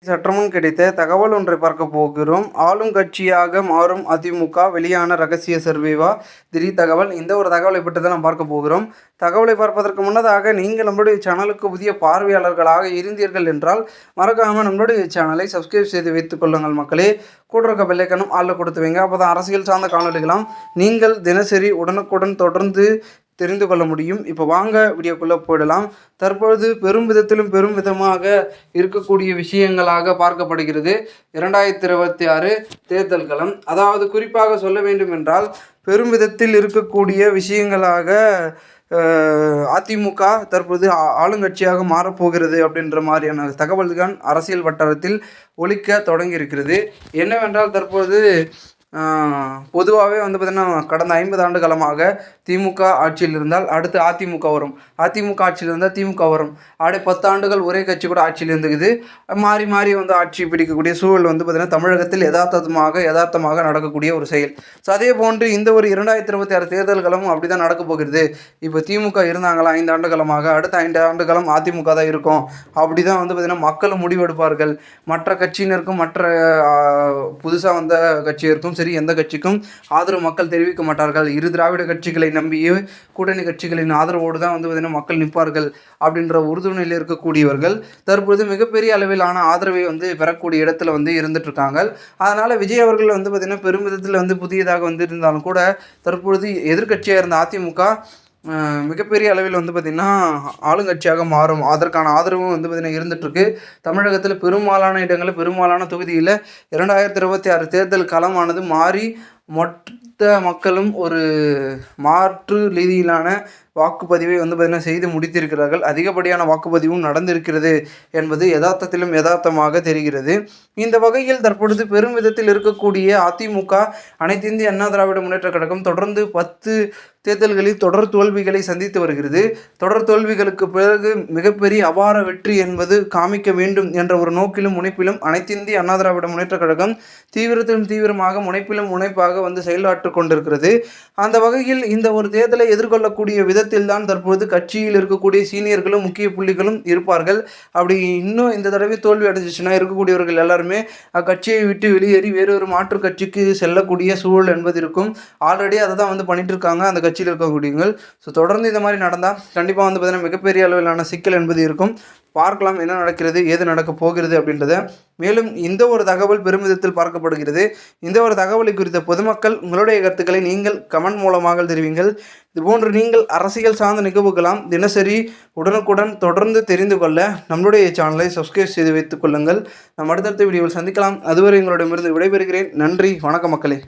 சற்றுமுன் கிடைத்த தகவல் ஒன்றை பார்க்க போகிறோம். ஆளும் கட்சியாக மாறும் அதிமுக வெளியான ரகசிய சர்வேவா திடீர் தகவல். இந்த ஒரு தகவலை பற்றி தான் நாம் பார்க்க போகிறோம். தகவலை பார்ப்பதற்கு முன்னதாக நீங்கள் நம்மளுடைய சேனலுக்கு புதிய பார்வையாளர்களாக இருந்தீர்கள் என்றால் மறக்காமல் நம்மளுடைய சேனலை சப்ஸ்கிரைப் செய்து வைத்துக் கொள்ளுங்கள் மக்களே. கூட இருக்க பெல்லைக்கனும் ஆளில் கொடுத்து வைங்க. அப்போ தான் அரசியல் சார்ந்த காணொலிகளாம் நீங்கள் தினசரி உடனுக்குடன் தொடர்ந்து தெரிந்து கொள்ள முடியும். இப்போ வாங்க வீடியோக்குள்ளே போயிடலாம். தற்பொழுது பெரும் விதத்திலும் பெரும் விதமாக இருக்கக்கூடிய விஷயங்களாக பார்க்கப்படுகிறது 2026 தேர்தல் களம். அதாவது குறிப்பாக சொல்ல வேண்டும் என்றால் பெரும் விதத்தில் இருக்கக்கூடிய விஷயங்களாக அதிமுக தற்போது ஆளுங்கட்சியாக மாறப்போகிறது அப்படின்ற மாதிரியான தகவல்கள் அரசியல் வட்டாரத்தில் ஒலிக்க தொடங்கி இருக்கிறது. என்னவென்றால் தற்போது பொதுவாகவே பார்த்திங்கன்னா கடந்த 50 ஆண்டு காலமாக திமுக ஆட்சியில் இருந்தால் அடுத்து அதிமுக வரும், அதிமுக ஆட்சியில் இருந்தால் திமுக வரும், அப்படியே 10 ஆண்டுகள் ஒரே கட்சி கூட ஆட்சியில் இருந்துக்குது. மாறி மாறி ஆட்சி பிடிக்கக்கூடிய சூழல் பார்த்திங்கன்னா தமிழகத்தில் யதார்த்தமாக நடக்கக்கூடிய ஒரு செயல். ஸோ அதே போன்று இந்த ஒரு 2026 தேர்தல்களும் அப்படி தான் நடக்க போகிறது. இப்போ திமுக இருந்தாங்களா 5 ஆண்டு காலமாக, அடுத்த 5 ஆண்டு காலம் அதிமுக தான் இருக்கும், அப்படி தான் பார்த்திங்கன்னா மக்களும் முடிவெடுப்பார்கள். மற்ற கட்சியினருக்கும் மற்ற புதுசாக வந்த கட்சியினருக்கும் சரி எந்த கட்சிக்கும் ஆதரவு மக்கள் தெரிவிக்க மாட்டார்கள். இரு திராவிட கட்சிகளை நம்பியே கூட்டணி கட்சிகளின் ஆதரவோடு தான் பார்த்திங்கன்னா மக்கள் நிற்பார்கள் அப்படின்ற உறுதுணையில் இருக்கக்கூடியவர்கள் தற்பொழுது மிகப்பெரிய அளவிலான ஆதரவை பெறக்கூடிய இடத்துல இருந்துட்டு இருக்காங்க. அதனால் விஜய் அவர்கள் பார்த்திங்கன்னா பெருமிதத்தில் புதியதாக இருந்தாலும் கூட தற்பொழுது எதிர்கட்சியாக இருந்த அதிமுக மிகப்பெரிய அளவில் பார்த்திங்கன்னா ஆளுங்கட்சியாக மாறும். அதற்கான ஆதரவும் பார்த்திங்கன்னா இருந்துகிட்ருக்கு. தமிழகத்தில் பெரும்பாலான இடங்களில் பெரும்பாலான தொகுதியில் 2026 தேர்தல் களமானது மாறி மொத்த மக்களும் ஒரு மாற்று ரீதியிலான வாக்குப்பதிவை பார்த்திங்கன்னா செய்து முடித்திருக்கிறார்கள். அதிகப்படியான வாக்குப்பதிவும் நடந்திருக்கிறது என்பது யதார்த்தமாக தெரிகிறது. இந்த வகையில் தற்பொழுது பெரும் விதத்தில் இருக்கக்கூடிய அதிமுக அனைத்து இந்திய அண்ணா திராவிட முன்னேற்ற கழகம் தொடர்ந்து 10 தேர்தல்களில் தொடர் தோல்விகளை சந்தித்து வருகிறது. தொடர் தோல்விகளுக்கு பிறகு மிகப்பெரிய அபார வெற்றி என்பது காமிக்க வேண்டும் என்ற ஒரு நோக்கிலும் முனைப்பிலும் அனைத்து இந்திய அண்ணா திராவிட முன்னேற்ற கழகம் தீவிரமாக முனைப்பாக செயலாற்று கொண்டிருக்கிறது. அந்த வகையில் இந்த ஒரு தேர்தலை எதிர்கொள்ளக்கூடிய விதத்தில் தான் தற்பொழுது கட்சியில் இருக்கக்கூடிய சீனியர்களும் முக்கிய புள்ளிகளும் இருப்பார்கள். அப்படி இன்னும் இந்த தடவை தோல்வி அடைஞ்சிச்சுன்னா இருக்கக்கூடியவர்கள் எல்லாருமே அக்கட்சியை விட்டு வெளியேறி வேறொரு மாற்று கட்சிக்கு செல்லக்கூடிய சூழல் என்பது இருக்கும். ஆல்ரெடி அதை தான் பண்ணிட்டு இருக்காங்க அந்த கட்சியில் இருக்கக்கூடியவர்கள். ஸோ தொடர்ந்து இந்த மாதிரி நடந்தால் கண்டிப்பாக பார்த்தீங்கன்னா மிகப்பெரிய அளவிலான சிக்கல் என்பது இருக்கும். பார்க்கலாம் என்ன நடக்கிறது, ஏது நடக்க போகிறது அப்படின்றத. மேலும் இந்த ஒரு தகவல் பெருமிதத்தில் பார்க்கப்படுகிறது. இந்த ஒரு தகவலை குறித்த பொதுமக்கள் உங்களுடைய கருத்துக்களை நீங்கள் கமெண்ட் மூலமாக தெரிவிங்கள். இதுபோன்று நீங்கள் அரசியல் சார்ந்த நிகழ்வுகளாம் தினசரி உடனுக்குடன் தொடர்ந்து தெரிந்து கொள்ள நம்மளுடைய சேனலை சப்ஸ்கிரைப் செய்து வைத்துக் கொள்ளுங்கள். நம்ம அடுத்தடுத்த வீடியோவில் சந்திக்கலாம். அதுவரை எங்களிடமிருந்து விடைபெறுகிறேன். நன்றி, வணக்கம் மக்களே.